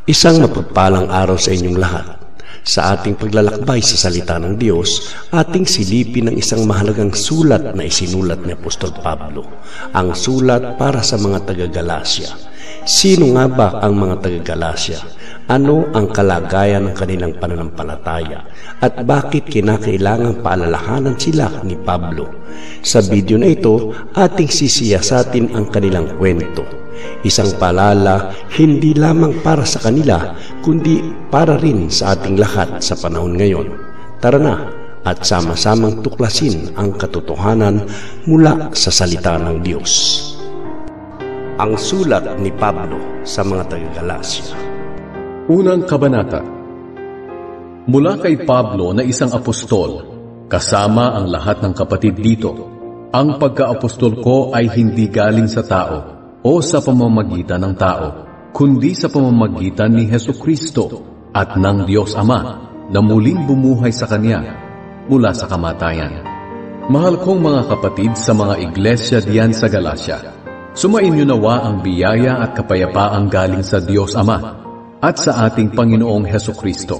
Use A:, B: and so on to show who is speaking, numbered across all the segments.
A: Isang mapagpalang araw sa inyong lahat. Sa ating paglalakbay sa salita ng Diyos, ating silipin ang isang mahalagang sulat na isinulat ni Apostol Pablo, ang sulat para sa mga taga-Galasya. Sino nga ba ang mga taga-Galasya? Ano ang kalagayan ng kanilang pananampalataya? At bakit kinakailangang paalalahanan sila ni Pablo? Sa video na ito, ating sisiyasatin ang kanilang kwento. Isang paalala hindi lamang para sa kanila, kundi para rin sa ating lahat sa panahon ngayon. Tara na at sama-samang tuklasin ang katotohanan mula sa salita ng Diyos. Ang sulat ni Pablo sa mga taga-Galasya.
B: Unang kabanata. Mula kay Pablo na isang apostol, kasama ang lahat ng kapatid dito, ang pagka-apostol ko ay hindi galing sa tao o sa pamamagitan ng tao, kundi sa pamamagitan ni Hesukristo at ng Diyos Ama na muling bumuhay sa Kanya mula sa kamatayan. Mahal kong mga kapatid sa mga iglesia diyan sa Galasya, sumainyo nawa ang biyaya at kapayapaang galing sa Diyos Ama at sa ating Panginoong Hesukristo.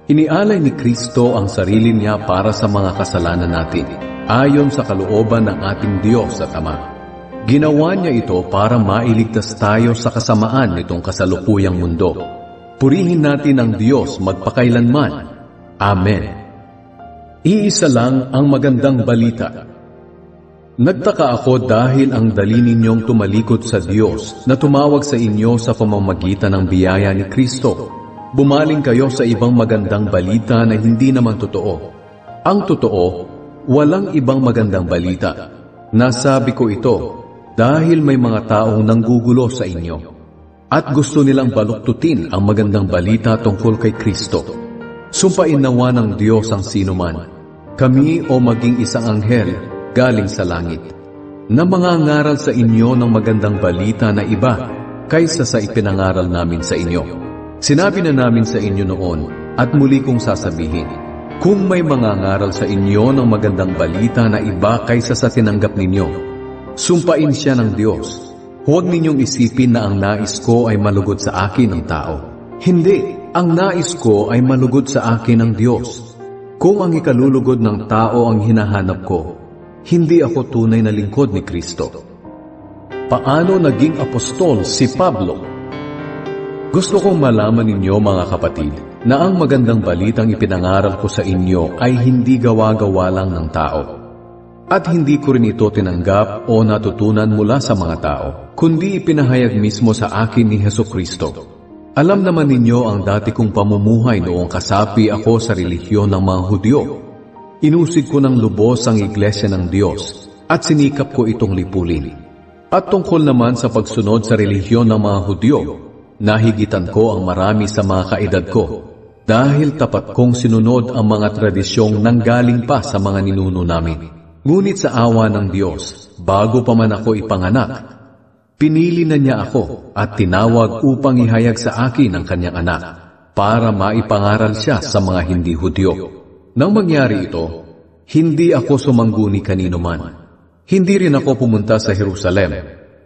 B: Inialay ni Kristo ang sarili niya para sa mga kasalanan natin, ayon sa kalooban ng ating Diyos at Ama. Ginawa niya ito para mailigtas tayo sa kasamaan nitong kasalukuyang mundo. Purihin natin ang Diyos magpakailanman. Amen. Iisa lang ang magandang balita. Nagtaka ako dahil ang dali ninyong tumalikod sa Diyos na tumawag sa inyo sa pamamagitan ng biyaya ni Kristo. Bumaling kayo sa ibang magandang balita na hindi naman totoo. Ang totoo, walang ibang magandang balita. Nasabi ko ito dahil may mga taong nanggugulo sa inyo at gusto nilang baluktutin ang magandang balita tungkol kay Kristo. Sumpain nawa ng Diyos ang sinuman, kami o maging isang anghel galing sa langit, na mangangaral sa inyo ng magandang balita na iba kaysa sa ipinangaral namin sa inyo. Sinabi na namin sa inyo noon at muli kong sasabihin, kung may mangangaral sa inyo ng magandang balita na iba kaysa sa tinanggap ninyo, sumpain siya ng Diyos. Huwag ninyong isipin na ang nais ko ay malugod sa akin ng tao. Hindi, ang nais ko ay malugod sa akin ng Diyos. Kung ang ikalulugod ng tao ang hinahanap ko, hindi ako tunay na lingkod ni Kristo. Paano naging apostol si Pablo? Gusto kong malaman ninyo mga kapatid na ang magandang balitang ipinangaral ko sa inyo ay hindi gawa-gawa lang ng tao. At hindi ko rin ito tinanggap o natutunan mula sa mga tao, kundi ipinahayag mismo sa akin ni Hesukristo. Alam naman ninyo ang dati kong pamumuhay noong kasapi ako sa relihiyon ng mga Hudyo. Inusig ko ng lubos ang iglesia ng Diyos at sinikap ko itong lipulin. At tungkol naman sa pagsunod sa relihiyon ng mga Hudyo, nahigitan ko ang marami sa mga kaedad ko dahil tapat kong sinunod ang mga tradisyong nanggaling pa sa mga ninuno namin. Ngunit sa awa ng Diyos, bago pa man ako ipanganak, pinili na niya ako at tinawag upang ihayag sa akin ang kanyang anak para maipangaral siya sa mga hindi Hudyo. Nang mangyari ito, hindi ako sumangguni kanino man. Hindi rin ako pumunta sa Jerusalem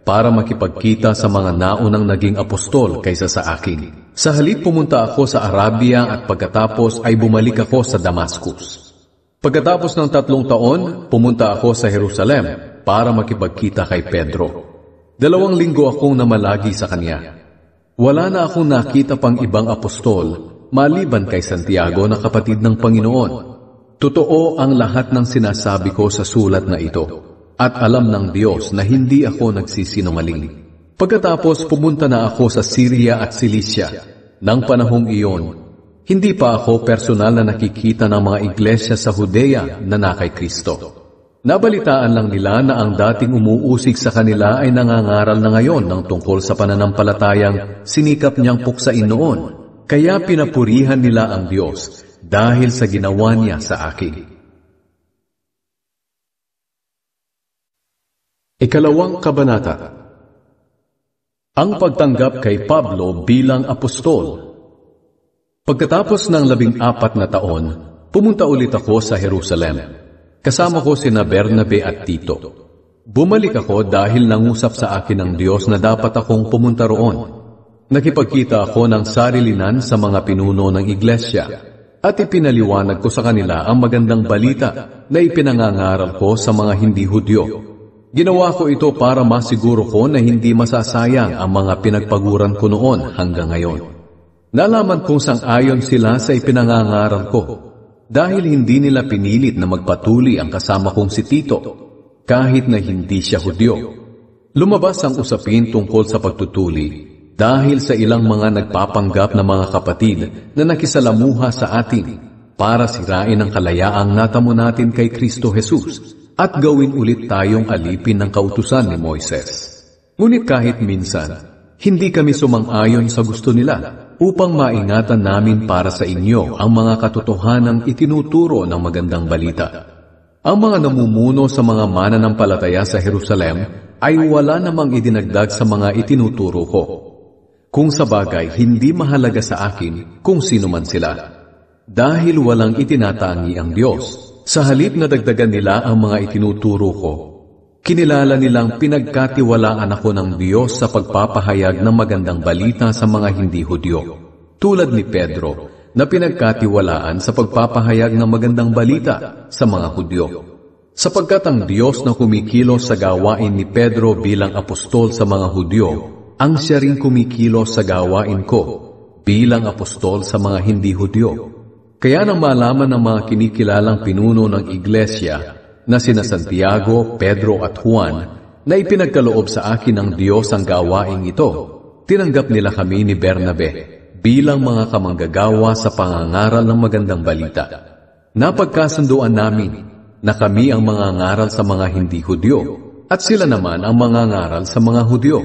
B: para makipagkita sa mga naunang naging apostol kaysa sa akin. Sa halip pumunta ako sa Arabia at pagkatapos ay bumalik ako sa Damascus. Pagkatapos ng 3 taon, pumunta ako sa Jerusalem para makipagkita kay Pedro. 2 linggo akong namalagi sa kanya. Wala na akong nakita pang ibang apostol maliban kay Santiago na kapatid ng Panginoon. Totoo ang lahat ng sinasabi ko sa sulat na ito, at alam ng Diyos na hindi ako nagsisinungaling. Pagkatapos pumunta na ako sa Syria at Cilicia. Nang panahong iyon, hindi pa ako personal na nakikita ng mga iglesia sa Judea na nakay Kristo. Nabalitaan lang nila na ang dating umuusig sa kanila ay nangangaral na ngayon ng tungkol sa pananampalatayang sinikap niyang puksain noon. Kaya pinapurihan nila ang Diyos dahil sa ginawa niya sa akin. Ikalawang kabanata. Ang pagtanggap kay Pablo bilang apostol. Pagkatapos ng 14 na taon, pumunta ulit ako sa Jerusalem. Kasama ko sina Bernabe at Tito. Bumalik ako dahil nangusap sa akin ng Diyos na dapat akong pumunta roon. Nakipagkita ako ng sarilinan sa mga pinuno ng iglesia at ipinaliwanag ko sa kanila ang magandang balita na ipinangangaral ko sa mga hindi Hudyo. Ginawa ko ito para masiguro ko na hindi masasayang ang mga pinagpaguran ko noon hanggang ngayon. Nalaman kong sang-ayon sila sa ipinangangaral ko dahil hindi nila pinilit na magpatuli ang kasama kong si Tito kahit na hindi siya Hudyo. Lumabas ang usapin tungkol sa pagtutuli dahil sa ilang mga nagpapanggap na mga kapatid na nakisalamuha sa atin para sirain ang kalayaang natamo natin kay Kristo Jesus at gawin ulit tayong alipin ng kautusan ni Moises. Ngunit kahit minsan, hindi kami sumang-ayon sa gusto nila upang maingatan namin para sa inyo ang mga katotohanang itinuturo ng magandang balita. Ang mga namumuno sa mga mananampalataya sa Jerusalem ay wala namang idinagdag sa mga itinuturo ko. Kung sa bagay, hindi mahalaga sa akin kung sino man sila. Dahil walang itinatangi ang Diyos, sa halip na dagdagan nila ang mga itinuturo ko, kinilala nilang pinagkatiwalaan ako ng Diyos sa pagpapahayag ng magandang balita sa mga hindi Hudyo, tulad ni Pedro na pinagkatiwalaan sa pagpapahayag ng magandang balita sa mga Hudyo. Sapagkat ang Diyos na kumikilos sa gawain ni Pedro bilang apostol sa mga Hudyo, ang siya ring kumikilos sa gawain ko bilang apostol sa mga hindi Hudyo. Kaya nang malaman ng mga kinikilalang pinuno ng iglesia na sina Santiago, Pedro at Juan na ipinagkaloob sa akin ng Diyos ang gawain ito, tinanggap nila kami ni Bernabe bilang mga kamanggagawa sa pangangaral ng magandang balita. Napagkasunduan namin na kami ang mangangaral sa mga hindi Hudyo at sila naman ang mangangaral sa mga Hudyo.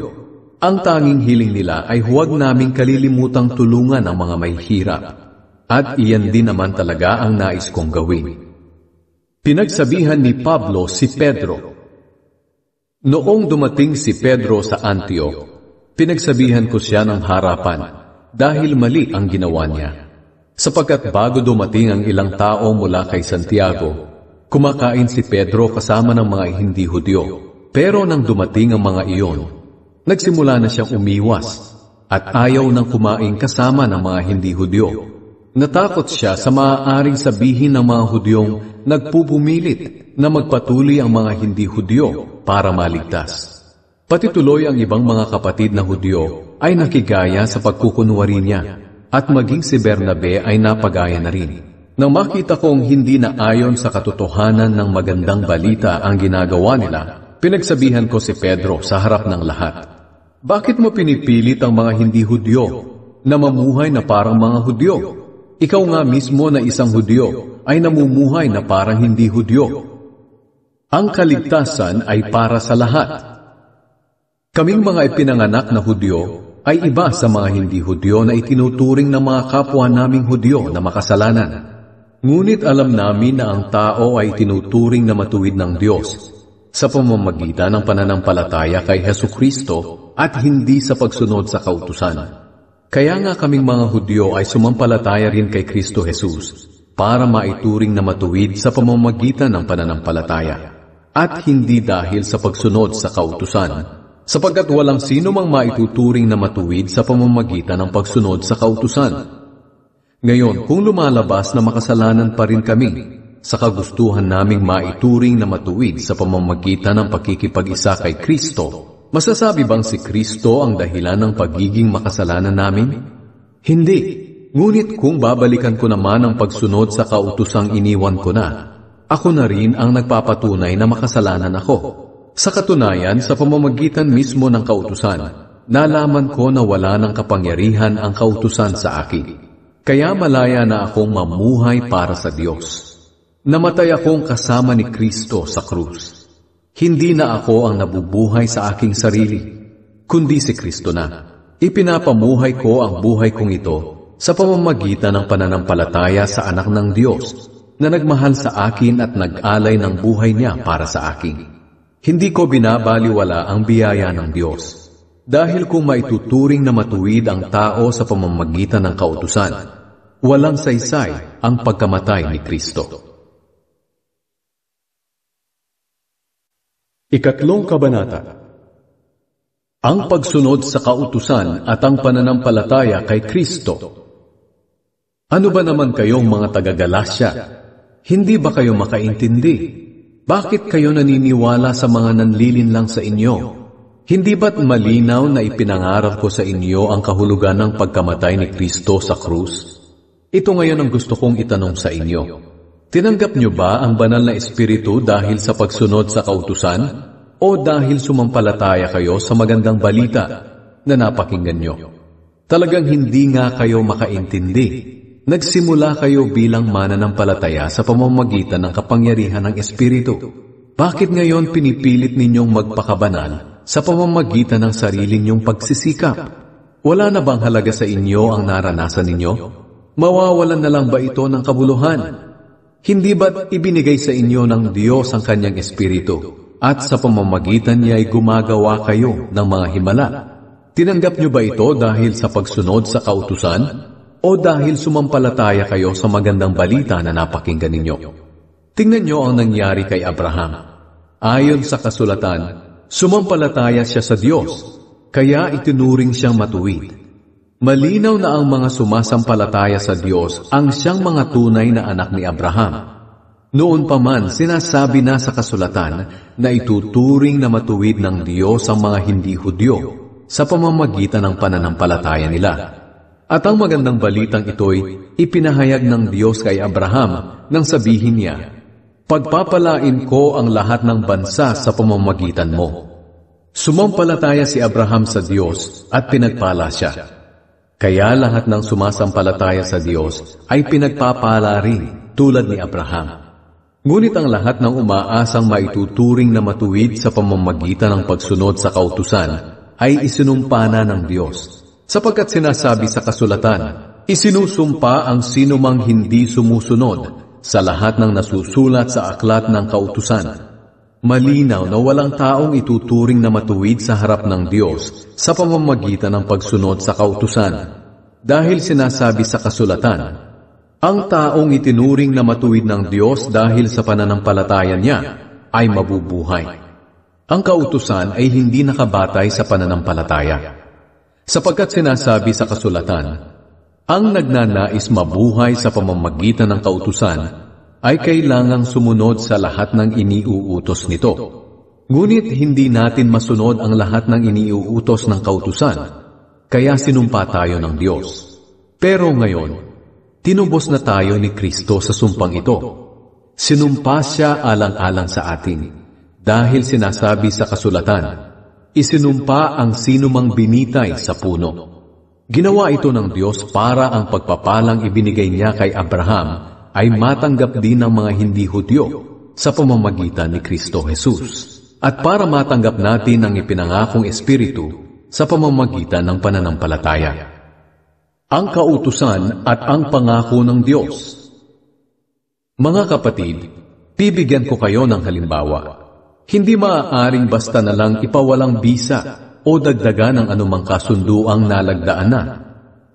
B: Ang tanging hiling nila ay huwag naming kalilimutang tulungan ang mga may hirap. At iyan din naman talaga ang nais kong gawin. Pinagsabihan ni Pablo si Pedro. Noong dumating si Pedro sa Antioch, pinagsabihan ko siya ng harapan dahil mali ang ginawa niya. Sapagkat bago dumating ang ilang tao mula kay Santiago, kumakain si Pedro kasama ng mga hindi Hudyo. Pero nang dumating ang mga iyon, nagsimula na siyang umiwas at ayaw nang kumain kasama ng mga hindi Hudyo. Natakot siya sa maaaring sabihin ng mga Hudyong nagpupumilit na magpatuloy ang mga hindi Hudyo para maligtas. Pati tuloy ang ibang mga kapatid na Hudyo ay nakigaya sa pagkukunwari niya at maging si Bernabe ay napagaya na rin. Nang makita kong hindi na ayon sa katotohanan ng magandang balita ang ginagawa nila, pinagsabihan ko si Pedro sa harap ng lahat. Bakit mo pinipilit ang mga hindi Hudyo na mamuhay na parang mga Hudyo? Ikaw nga mismo na isang Hudyo ay namumuhay na parang hindi Hudyo. Ang kaligtasan ay para sa lahat. Kaming mga ipinanganak na Hudyo ay iba sa mga hindi Hudyo na itinuturing ng mga kapwa naming Hudyo na makasalanan. Ngunit alam namin na ang tao ay tinuturing na matuwid ng Diyos sa pamamagitan ng pananampalataya kay Hesukristo at hindi sa pagsunod sa kautusan. Kaya nga kaming mga Hudyo ay sumampalataya rin kay Kristo Jesus para maituring na matuwid sa pamamagitan ng pananampalataya at hindi dahil sa pagsunod sa kautusan, sapagkat walang sino mang maituturing na matuwid sa pamamagitan ng pagsunod sa kautusan. Ngayon, kung lumalabas na makasalanan pa rin kami sa kagustuhan naming maituring na matuwid sa pamamagitan ng pakikipag-isa kay Kristo, masasabi bang si Kristo ang dahilan ng pagiging makasalanan namin? Hindi. Ngunit kung babalikan ko naman ang pagsunod sa kautusang iniwan ko na, ako na rin ang nagpapatunay na makasalanan ako. Sa katunayan, sa pamamagitan mismo ng kautusan, nalaman ko na wala ng kapangyarihan ang kautusan sa akin. Kaya malaya na akong mamuhay para sa Diyos. Namatay akong kasama ni Kristo sa krus. Hindi na ako ang nabubuhay sa aking sarili, kundi si Kristo na. Ipinapamuhay ko ang buhay kong ito sa pamamagitan ng pananampalataya sa anak ng Diyos na nagmahal sa akin at nag-alay ng buhay niya para sa akin. Hindi ko binabaliwala ang biyaya ng Diyos. Dahil kung maituturing na matuwid ang tao sa pamamagitan ng kautusan, walang saysay ang pagkamatay ni Kristo.
C: Ikatlong kabanata.
B: ang pagsunod sa kautusan at ang pananampalataya kay Kristo. Ano ba naman kayong mga taga-Galasya? Hindi ba kayo makaintindi? Bakit kayo naniniwala sa mga nanlilinlang sa inyo? Hindi ba't malinaw na ipinangaral ko sa inyo ang kahulugan ng pagkamatay ni Kristo sa krus? Ito ngayon ang gusto kong itanong sa inyo. Tinanggap niyo ba ang banal na Espiritu dahil sa pagsunod sa kautusan? O dahil sumampalataya kayo sa magandang balita na napakinggan niyo? Talagang hindi nga kayo makaintindi. Nagsimula kayo bilang mananampalataya sa pamamagitan ng kapangyarihan ng Espiritu. Bakit ngayon pinipilit ninyong magpakabanal sa pamamagitan ng sarili ninyong pagsisikap? Wala na bang halaga sa inyo ang naranasan ninyo? Mawawalan na lang ba ito ng kabuluhan? Hindi ba't ibinigay sa inyo ng Diyos ang kanyang Espiritu at sa pamamagitan niya ay gumagawa kayo ng mga himala? Tinanggap niyo ba ito dahil sa pagsunod sa kautusan? O dahil sumampalataya kayo sa magandang balita na napakinggan ninyo? Tingnan niyo ang nangyari kay Abraham. Ayon sa kasulatan, sumampalataya siya sa Diyos, kaya itinuring siyang matuwid. Malinaw na ang mga sumasampalataya sa Diyos ang siyang mga tunay na anak ni Abraham. Noon pa man, sinasabi na sa kasulatan na ituturing na matuwid ng Diyos ang mga hindi Hudyo sa pamamagitan ng pananampalataya nila. At ang magandang balitang ito'y ipinahayag ng Diyos kay Abraham nang sabihin niya, "Pagpapalain ko ang lahat ng bansa sa pamamagitan mo." Sumampalataya si Abraham sa Diyos at pinagpala siya. Kaya lahat ng sumasampalataya sa Diyos ay pinagpapala rin tulad ni Abraham. Ngunit ang lahat ng umaasang maituturing na matuwid sa pamamagitan ng pagsunod sa kautusan ay isinumpa na ng Diyos. Sapagkat sinasabi sa kasulatan, isinusumpa ang sinumang hindi sumusunod sa lahat ng nasusulat sa aklat ng kautusan. Malinaw na walang taong ituturing na matuwid sa harap ng Diyos sa pamamagitan ng pagsunod sa kautusan. Dahil sinasabi sa kasulatan, ang taong itinuring na matuwid ng Diyos dahil sa pananampalataya niya ay mabubuhay. Ang kautusan ay hindi nakabatay sa pananampalataya. Sapagkat sinasabi sa kasulatan, ang nagnanais mabuhay sa pamamagitan ng kautusan ay kailangang sumunod sa lahat ng iniuutos nito. Ngunit hindi natin masunod ang lahat ng iniuutos ng kautusan, kaya sinumpa tayo ng Diyos. Pero ngayon, tinubos na tayo ni Kristo sa sumpang ito. Sinumpa siya alang-alang sa atin, dahil sinasabi sa kasulatan, isinumpa ang sinumang binitay sa puno. Ginawa ito ng Diyos para ang pagpapalang ibinigay niya kay Abraham ay matanggap din ng mga hindi Hudyo sa pamamagitan ni Kristo Jesus. At para matanggap natin ang ipinangakong Espiritu sa pamamagitan ng pananampalataya. Ang kautusan at ang pangako ng Diyos. Mga kapatid, bibigyan ko kayo ng halimbawa. Hindi maaaring basta na lang ipawalang bisa o dagdagan ng anumang kasunduang nalagdaan na.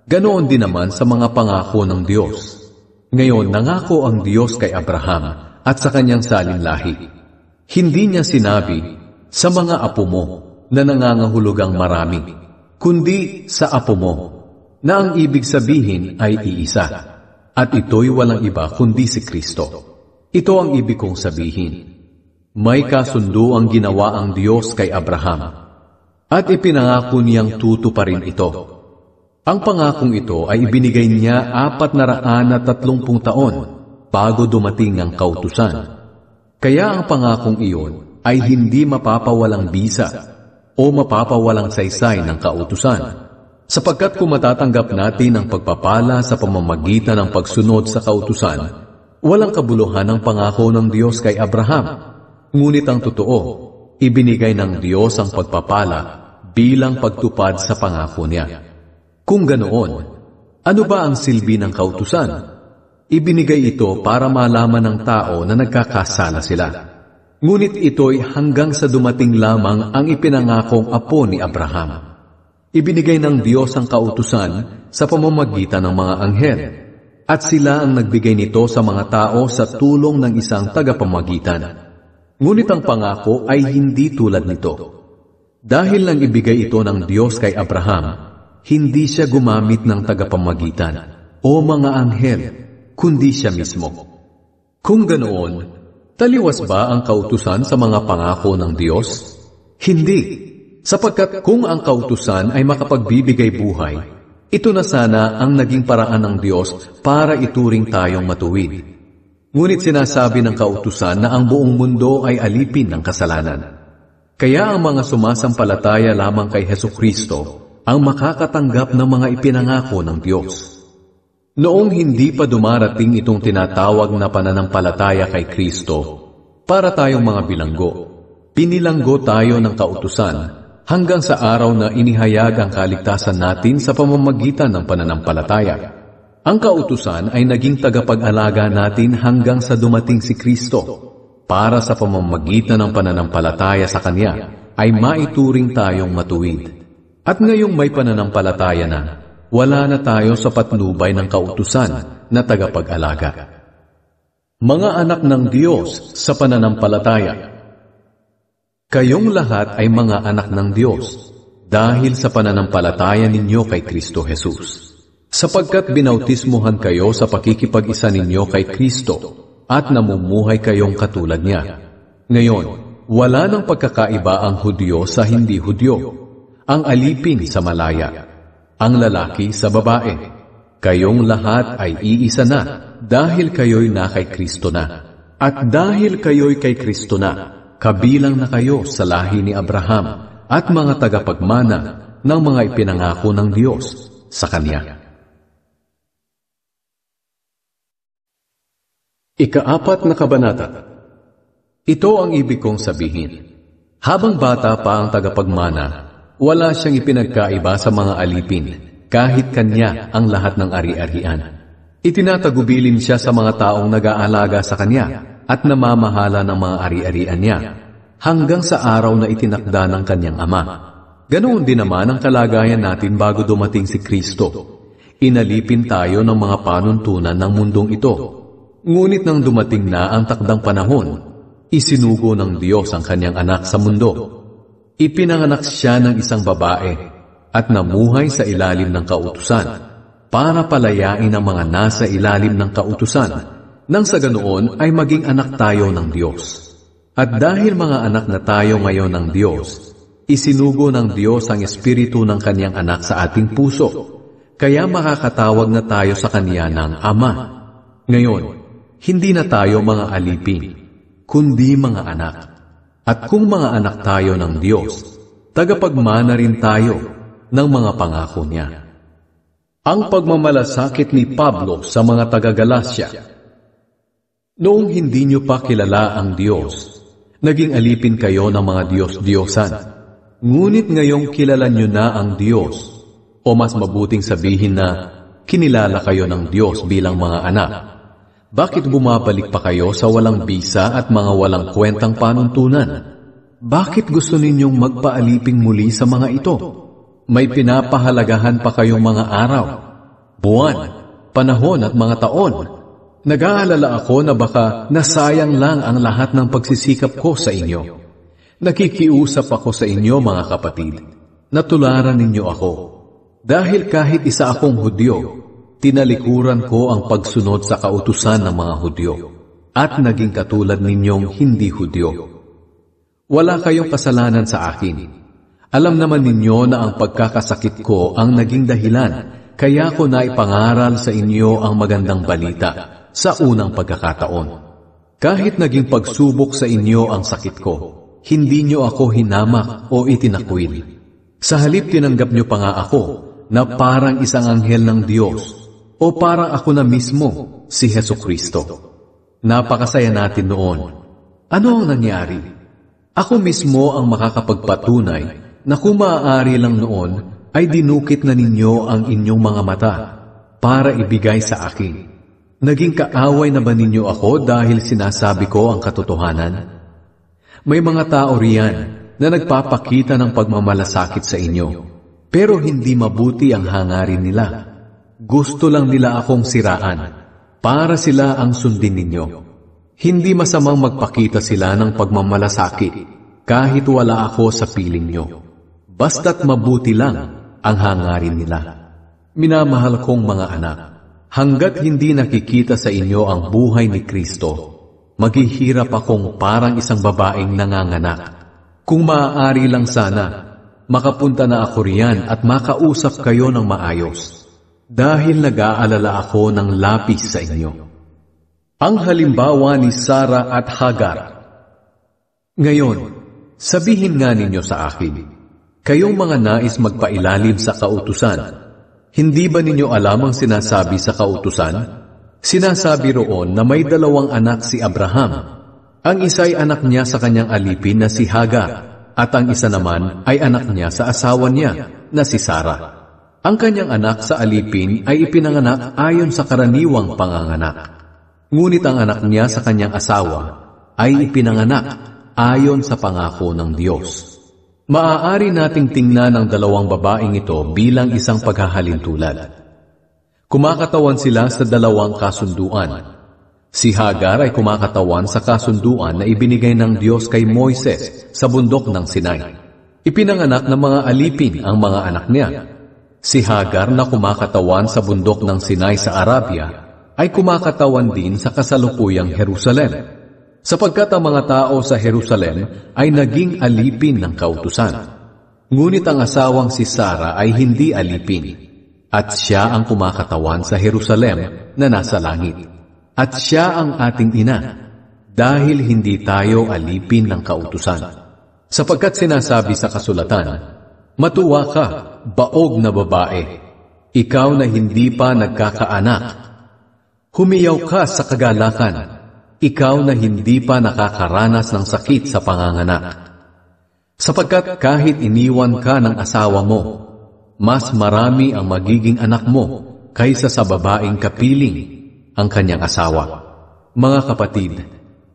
B: Ganoon din naman sa mga pangako ng Diyos. Ngayon, nangako ang Diyos kay Abraham at sa kanyang salinlahi. Hindi niya sinabi, sa mga apo mo na nangangahulugang marami, kundi sa apo mo, na ang ibig sabihin ay iisa. At ito'y walang iba kundi si Kristo. Ito ang ibig kong sabihin. May kasundo ang ginawa ang Diyos kay Abraham, at ipinangako niyang tutuparin ito. Ang pangakong ito ay ibinigay niya 430 taon bago dumating ang kautusan. Kaya ang pangakong iyon ay hindi mapapawalang bisa o mapapawalang saysay ng kautusan, sapagkat kung matatanggap natin ang pagpapala sa pamamagitan ng pagsunod sa kautusan, walang kabuluhan ang pangako ng Diyos kay Abraham. Ngunit ang totoo, ibinigay ng Diyos ang pagpapala bilang pagtupad sa pangako niya. Kung ganoon, ano ba ang silbi ng kautusan? Ibinigay ito para malaman ng tao na nagkakasala sila. Ngunit ito'y hanggang sa dumating lamang ang ipinangakong apo ni Abraham. Ibinigay ng Diyos ang kautusan sa pamamagitan ng mga anghel, at sila ang nagbigay nito sa mga tao sa tulong ng isang tagapamagitan. Ngunit ang pangako ay hindi tulad nito. Dahil lang ibigay ito ng Diyos kay Abraham, hindi siya gumamit ng tagapamagitan o mga anghel, kundi siya mismo. Kung ganoon, taliwas ba ang kautusan sa mga pangako ng Diyos? Hindi, sapagkat kung ang kautusan ay makapagbibigay buhay, ito na sana ang naging paraan ng Diyos para ituring tayong matuwid. Ngunit sinasabi ng kautusan na ang buong mundo ay alipin ng kasalanan. Kaya ang mga sumasampalataya lamang kay Hesukristo ang makakatanggap ng mga ipinangako ng Diyos. Noong hindi pa dumarating itong tinatawag na pananampalataya kay Kristo, para tayong mga bilanggo, pinilanggo tayo ng kautusan hanggang sa araw na inihayag ang kaligtasan natin sa pamamagitan ng pananampalataya. Ang kautusan ay naging tagapag-alaga natin hanggang sa dumating si Kristo, para sa pamamagitan ng pananampalataya sa Kanya ay maituring tayong matuwid. At ngayong may pananampalataya na, wala na tayo sa patnubay ng kautusan na tagapag-alaga. Mga anak ng Diyos sa pananampalataya. Kayong lahat ay mga anak ng Diyos dahil sa pananampalataya ninyo kay Kristo Jesus. Sapagkat binautismuhan kayo sa pakikipag-isa ninyo kay Kristo at namumuhay kayong katulad niya. Ngayon, wala nang pagkakaiba ang Hudyo sa hindi Hudyo, ang alipin sa malaya, ang lalaki sa babae. Kayong lahat ay iisa na dahil kayo'y na kay Kristo na. At dahil kayo'y kay Kristo na, kabilang na kayo sa lahi ni Abraham at mga tagapagmana ng mga ipinangako ng Diyos sa Kanya. Ika-4 na kabanata. Ito ang ibig kong sabihin. Habang bata pa ang tagapagmana, wala siyang ipinagkaiba sa mga alipin, kahit kanya ang lahat ng ari-arian. Itinatagubilin siya sa mga taong nag-aalaga sa kanya at namamahala ng mga ari-arian niya, hanggang sa araw na itinakda ng kanyang ama. Ganoon din naman ang kalagayan natin bago dumating si Kristo. Inalipin tayo ng mga panuntunan ng mundong ito. Ngunit nang dumating na ang takdang panahon, isinugo ng Diyos ang kanyang anak sa mundo. Ipinanganak siya ng isang babae at namuhay sa ilalim ng kautusan para palayain ang mga nasa ilalim ng kautusan nang sa ganoon ay maging anak tayo ng Diyos. At dahil mga anak na tayo ngayon ng Diyos, isinugo ng Diyos ang Espiritu ng kanyang anak sa ating puso, kaya makakatawag na tayo sa kanya ng Ama. Ngayon, hindi na tayo mga alipin, kundi mga anak. At kung mga anak tayo ng Diyos, tagapagmana rin tayo ng mga pangako niya. Ang pagmamalasakit ni Pablo sa mga taga-Galasya. Noong hindi niyo pa kilala ang Diyos, naging alipin kayo ng mga Diyos-Diyosan. Ngunit ngayong kilala niyo na ang Diyos, o mas mabuting sabihin na kinilala kayo ng Diyos bilang mga anak, bakit bumabalik pa kayo sa walang bisa at mga walang kwentang panuntunan? Bakit gusto ninyong magpaaliping muli sa mga ito? May pinapahalagahan pa kayong mga araw, buwan, panahon at mga taon. Nag-aalala ako na baka nasayang lang ang lahat ng pagsisikap ko sa inyo. Nakikiusap ako sa inyo mga kapatid, na tularan ninyo ako. Dahil kahit isa akong Hudyo, tinalikuran ko ang pagsunod sa kautusan ng mga Hudyo at naging katulad ninyong hindi Hudyo. Wala kayong kasalanan sa akin. Alam naman ninyo na ang pagkakasakit ko ang naging dahilan kaya ko naipangaral sa inyo ang magandang balita sa unang pagkakataon. Kahit naging pagsubok sa inyo ang sakit ko, hindi nyo ako hinamak o itinakwil. Sa halip tinanggap nyo pa nga ako na parang isang anghel ng Diyos o parang ako na mismo, si Hesukristo. Napakasaya natin noon. Ano ang nangyari? Ako mismo ang makakapagpatunay na kung maaari lang noon ay dinukit na ninyo ang inyong mga mata para ibigay sa akin. Naging kaaway na ba ninyo ako dahil sinasabi ko ang katotohanan? May mga tao riyan na nagpapakita ng pagmamalasakit sa inyo, pero hindi mabuti ang hangarin nila. Gusto lang nila akong siraan para sila ang sundin ninyo. Hindi masamang magpakita sila ng pagmamalasakit kahit wala ako sa piling nyo. basta't mabuti lang ang hangarin nila. Minamahal kong mga anak, hanggat hindi nakikita sa inyo ang buhay ni Kristo, maghihirap akong parang isang babaeng nanganganak. Kung maaari lang sana, makapunta na ako riyan at makausap kayo ng maayos, dahil nag-aalala ako ng lapis sa inyo. Ang halimbawa ni Sarah at Hagar. Ngayon, sabihin nga ninyo sa akin, kayong mga nais magpailalim sa kautusan, hindi ba ninyo alam ang sinasabi sa kautusan? Sinasabi roon na may 2 anak si Abraham. Ang isa'y anak niya sa kanyang alipin na si Hagar, at ang isa naman ay anak niya sa asawa niya na si Sarah. Ang kanyang anak sa alipin ay ipinanganak ayon sa karaniwang panganganak. Ngunit ang anak niya sa kanyang asawa ay ipinanganak ayon sa pangako ng Diyos. Maaari nating tingnan ang 2 babaeng ito bilang isang paghahalintulad. Kumakatawan sila sa 2 kasunduan. Si Hagar ay kumakatawan sa kasunduan na ibinigay ng Diyos kay Moises sa bundok ng Sinai. Ipinanganak ng mga alipin ang mga anak niya. Si Hagar na kumakatawan sa bundok ng Sinai sa Arabia ay kumakatawan din sa kasalukuyang Jerusalem, sapagkat ang mga tao sa Jerusalem ay naging alipin ng kautusan. Ngunit ang asawang si Sarah ay hindi alipin, at siya ang kumakatawan sa Jerusalem na nasa langit. At siya ang ating ina, dahil hindi tayo alipin ng kautusan. Sapagkat sinasabi sa kasulatan, matuwa ka, baog na babae, ikaw na hindi pa nagkakaanak. Humiyaw ka sa kagalakan, ikaw na hindi pa nakakaranas ng sakit sa panganganak. Sapagkat kahit iniwan ka ng asawa mo, mas marami ang magiging anak mo kaysa sa babaeng kapiling ang kanyang asawa. Mga kapatid,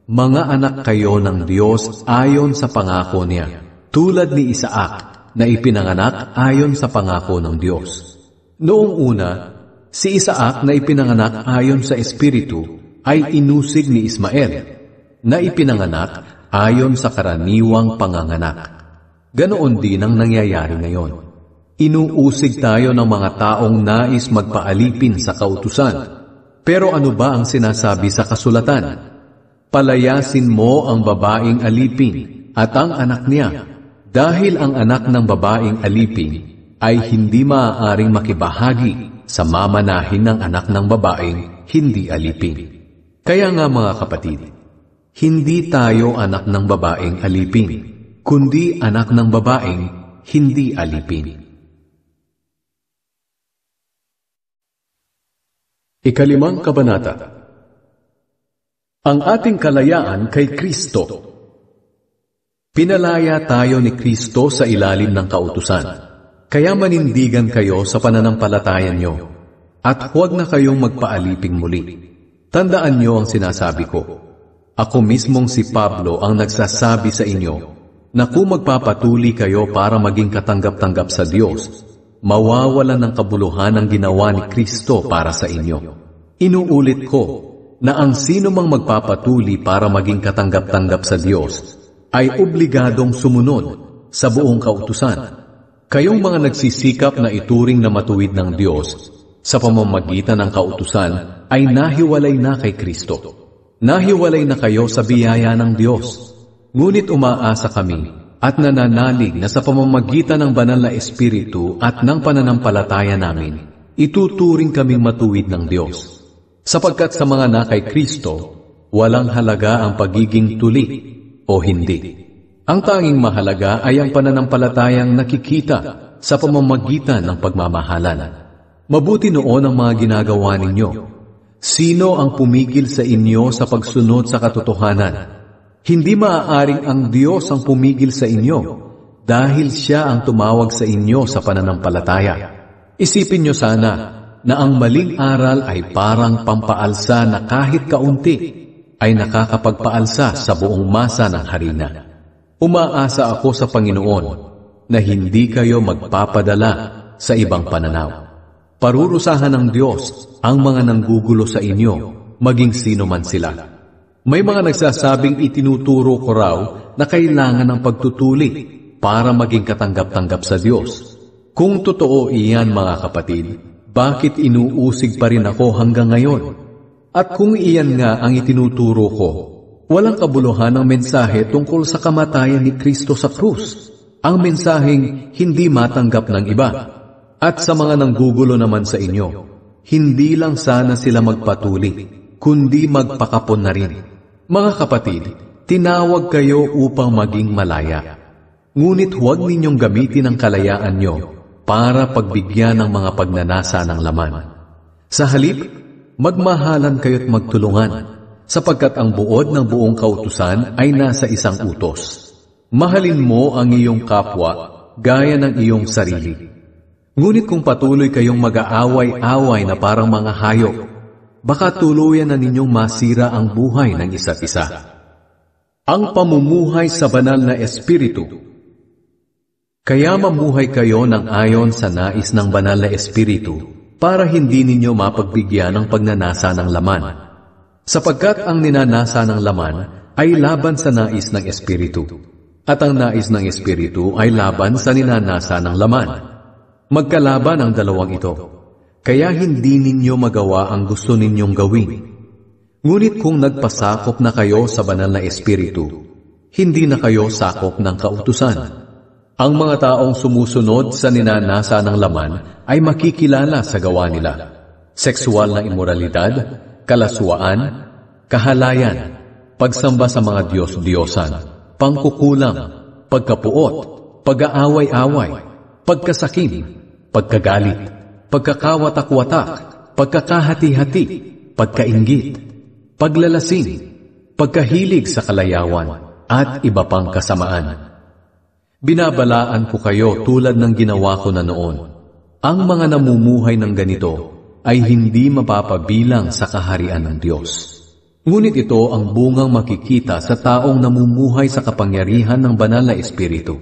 B: mga anak kayo ng Diyos ayon sa pangako niya, tulad ni Isaac na ipinanganak ayon sa pangako ng Diyos. Noong una, si Isaac na ipinanganak ayon sa Espiritu ay inusig ni Ismael, na ipinanganak ayon sa karaniwang panganganak. Ganoon din ang nangyayari ngayon. Inuusig tayo ng mga taong nais magpaalipin sa kautusan. Pero ano ba ang sinasabi sa kasulatan? Palayasin mo ang babaeng alipin at ang anak niya, dahil ang anak ng babaeng alipin ay hindi maaaring makibahagi sa mamanahin ng anak ng babaeng hindi alipin. Kaya nga mga kapatid, hindi tayo anak ng babaeng alipin, kundi anak ng babaeng hindi alipin. 5 Kabanata. Ang ating kalayaan kay Kristo. Pinalaya tayo ni Kristo sa ilalim ng kautusan, kaya manindigan kayo sa pananampalatayan nyo, at huwag na kayong magpaaliping muli. Tandaan niyo ang sinasabi ko. Ako mismong si Pablo ang nagsasabi sa inyo na kung magpapatuli kayo para maging katanggap-tanggap sa Diyos, mawawalan ng kabuluhan ang ginawa ni Kristo para sa inyo. Inuulit ko na ang sino mang magpapatuli para maging katanggap-tanggap sa Diyos ay obligadong sumunod sa buong kautusan. Kayong mga nagsisikap na ituring na matuwid ng Diyos sa pamamagitan ng kautusan ay nahiwalay na kay Kristo. Nahiwalay na kayo sa biyaya ng Diyos. Ngunit umaasa kami at nananalig na sa pamamagitan ng banal na Espiritu at ng pananampalataya namin, ituturing kaming matuwid ng Diyos. Sapagkat sa mga na kay Kristo, walang halaga ang pagiging tuli o hindi. Ang tanging mahalaga ay ang pananampalatayang nakikita sa pamamagitan ng pagmamahalan. Mabuti noon ang mga ginagawa ninyo. Sino ang pumigil sa inyo sa pagsunod sa katotohanan? Hindi maaaring ang Diyos ang pumigil sa inyo, dahil Siya ang tumawag sa inyo sa pananampalataya. Isipin niyo sana na ang maling aral ay parang pampaalsa na kahit kaunti ay nakakapagpaalsa sa buong masa ng harina. Umaasa ako sa Panginoon na hindi kayo magpapadala sa ibang pananaw. Parurusahan ng Diyos ang mga nanggugulo sa inyo, maging sino man sila. May mga nagsasabing itinuturo ko raw na kailangan ng pagtutuli, para maging katanggap-tanggap sa Diyos. Kung totoo iyan mga kapatid, bakit inuusig pa rin ako hanggang ngayon? At kung iyan nga ang itinuturo ko, walang kabuluhan ang mensahe tungkol sa kamatayan ni Kristo sa krus. Ang mensaheng hindi matanggap ng iba. At sa mga nanggugulo naman sa inyo, hindi lang sana sila magpatuli, kundi magpakapon na rin. Mga kapatid, tinawag kayo upang maging malaya. Ngunit huwag ninyong gamitin ang kalayaan nyo para pagbigyan ng mga pagnanasa ng laman. Sa halip, magmahalan kayo't magtulungan, sapagkat ang buod ng buong kautusan ay nasa isang utos. Mahalin mo ang iyong kapwa gaya ng iyong sarili. Ngunit kung patuloy kayong mag-aaway-away na parang mga hayop, baka tuluyan na ninyong masira ang buhay ng isa't isa. Ang pamumuhay sa banal na espiritu. Kaya mamuhay kayo ng ayon sa nais ng banal na espiritu para hindi ninyo mapagbigyan ng pagnanasa ng laman. Sapagkat ang ninanasa ng laman ay laban sa nais ng espiritu, at ang nais ng espiritu ay laban sa ninanasa ng laman. Magkalaban ang dalawang ito, kaya hindi ninyo magawa ang gusto ninyong gawin. Ngunit kung nagpasakop na kayo sa banal na espiritu, hindi na kayo sakop ng kautusan. Ang mga taong sumusunod sa ninanasa ng laman ay makikilala sa gawa nila. Sexual na imoralidad, kalaswaan, kahalayan, pagsamba sa mga Diyos-Diyosan, pangkukulam, pagkapuot, pag-aaway-away, pagkasakim, pagkagalit, pagkakawatak-watak, pagkakahati-hati, pagkainggit, paglalasing, pagkahilig sa kalayawan, at iba pang kasamaan. Binabalaan ko kayo tulad ng ginawa ko na noon. Ang mga namumuhay ng ganito ay hindi mapapabilang sa kaharian ng Diyos. Ngunit ito ang bungang makikita sa taong namumuhay sa kapangyarihan ng banal na espiritu.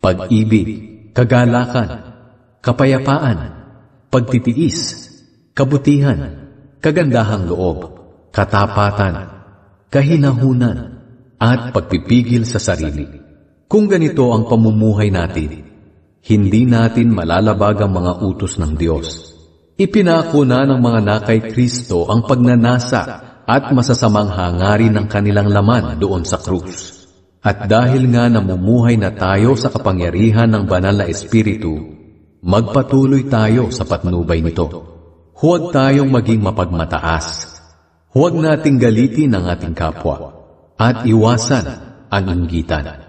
B: Pag-ibig, kagalakan, kapayapaan, pagtitiis, kabutihan, kagandahang loob, katapatan, kahinahunan, at pagpipigil sa sarili. Kung ganito ang pamumuhay natin, hindi natin malalabag ang mga utos ng Diyos. Ipinako na ng mga nakay Kristo ang pagnanasa at masasamang hangarin ng kanilang laman doon sa krus. At dahil nga namumuhay na tayo sa kapangyarihan ng banal na espiritu, magpatuloy tayo sa patnubay nito. Huwag tayong maging mapagmataas. Huwag nating galitin ang ating kapwa at iwasan ang inggitan.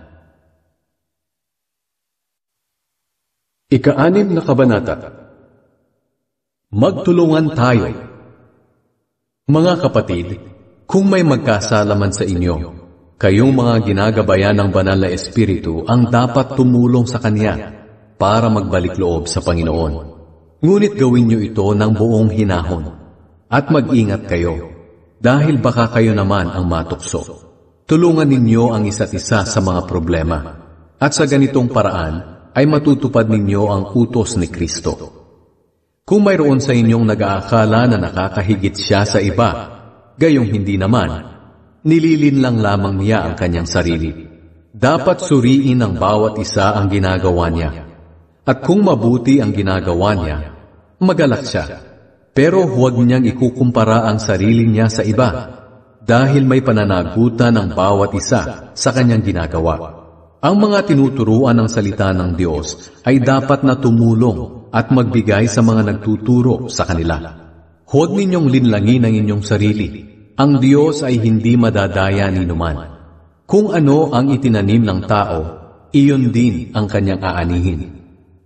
B: Ika-6 na kabanata. Magtulungan tayo. Mga kapatid, kung may magkasalaman sa inyo, kayong mga ginagabayan ng banal na espiritu ang dapat tumulong sa kanya para magbalik loob sa Panginoon. Ngunit gawin niyo ito ng buong hinahon at mag-ingat kayo dahil baka kayo naman ang matukso. Tulungan ninyo ang isa't isa sa mga problema at sa ganitong paraan ay matutupad ninyo ang utos ni Kristo. Kung mayroon sa inyong nag-aakala na nakakahigit siya sa iba, gayong hindi naman, nililinlang lamang niya ang kanyang sarili. Dapat suriin ng bawat isa ang ginagawa niya. At kung mabuti ang ginagawa niya, magalak siya. Pero huwag niyang ikukumpara ang sarili niya sa iba, dahil may pananagutan ng bawat isa sa kanyang ginagawa. Ang mga tinuturuan ng salita ng Diyos ay dapat na tumulong at magbigay sa mga nagtuturo sa kanila. Huwag ninyong linlangin ang inyong sarili. Ang Diyos ay hindi madadaya ni numan. Kung ano ang itinanim ng tao, iyon din ang kanyang aanihin.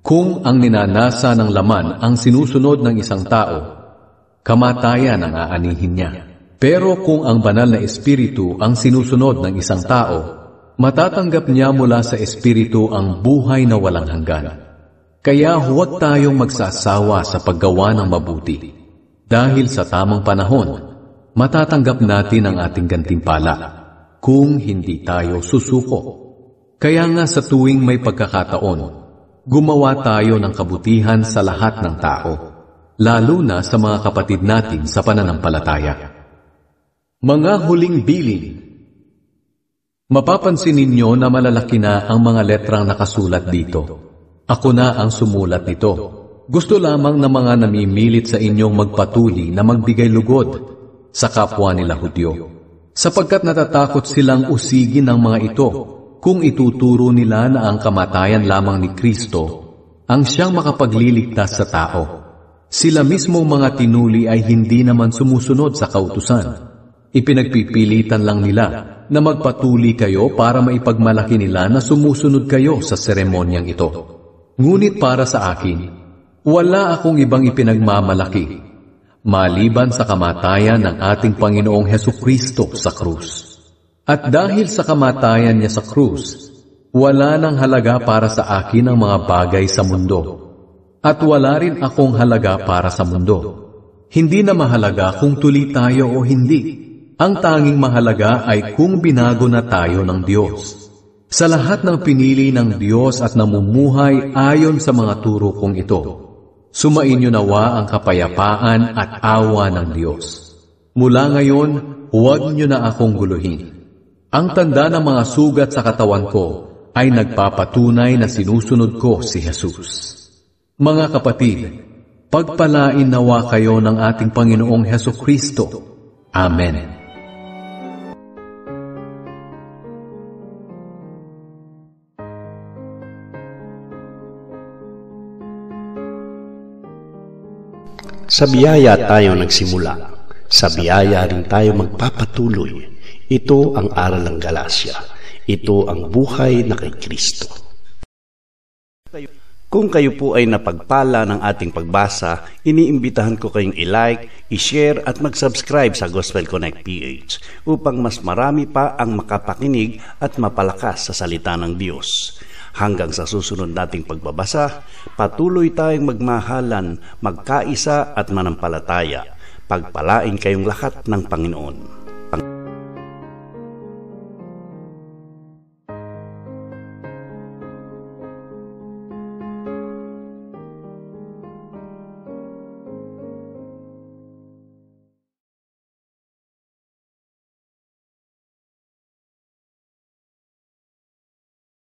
B: Kung ang ninanasa ng laman ang sinusunod ng isang tao, kamatayan ang aanihin niya. Pero kung ang banal na espiritu ang sinusunod ng isang tao, matatanggap niya mula sa espiritu ang buhay na walang hanggan. Kaya huwag tayong magsasawa sa paggawa ng mabuti. Dahil sa tamang panahon, matatanggap natin ang ating gantimpala kung hindi tayo susuko. Kaya nga sa tuwing may pagkakataon, gumawa tayo ng kabutihan sa lahat ng tao, lalo na sa mga kapatid natin sa pananampalataya. Mga huling bilin. Mapapansin ninyo na malalaki na ang mga letrang nakasulat dito. Ako na ang sumulat nito. Gusto lamang ng mga namimilit sa inyong magpatuli na magbigay lugod sa kapwa nila Hudyo, sapagkat natatakot silang usigin ng mga ito kung ituturo nila na ang kamatayan lamang ni Kristo ang siyang makapagliligtas sa tao. Sila mismong mga tinuli ay hindi naman sumusunod sa kautusan. Ipinagpipilitan lang nila na magpatuli kayo para maipagmalaki nila na sumusunod kayo sa seremonyang ito. Ngunit para sa akin, wala akong ibang ipinagmamalaki maliban sa kamatayan ng ating Panginoong Hesukristo sa krus. At dahil sa kamatayan niya sa krus, wala nang halaga para sa akin ang mga bagay sa mundo. At wala rin akong halaga para sa mundo. Hindi na mahalaga kung tuli tayo o hindi. Ang tanging mahalaga ay kung binago na tayo ng Diyos. Sa lahat ng pinili ng Diyos at namumuhay ayon sa mga turo kong ito, sumainyo nawa ang kapayapaan at awa ng Diyos. Mula ngayon, huwag niyo na akong guluhin. Ang tanda ng mga sugat sa katawan ko ay nagpapatunay na sinusunod ko si Jesus. Mga kapatid, pagpalain nawa kayo ng ating Panginoong Hesukristo. Amen.
A: Sa biyaya tayo nagsimula. Sa biyaya rin tayo magpapatuloy. Ito ang aral ng Galasya. Ito ang buhay na kay Kristo. Kung kayo po ay napagpala ng ating pagbasa, iniimbitahan ko kayong i-like, i-share at mag-subscribe sa Gospel Connect PH upang mas marami pa ang makapakinig at mapalakas sa salita ng Diyos. Hanggang sa susunod nating pagbabasa, patuloy tayong magmahalan, magkaisa at manampalataya. Pagpalain kayong lahat ng Panginoon.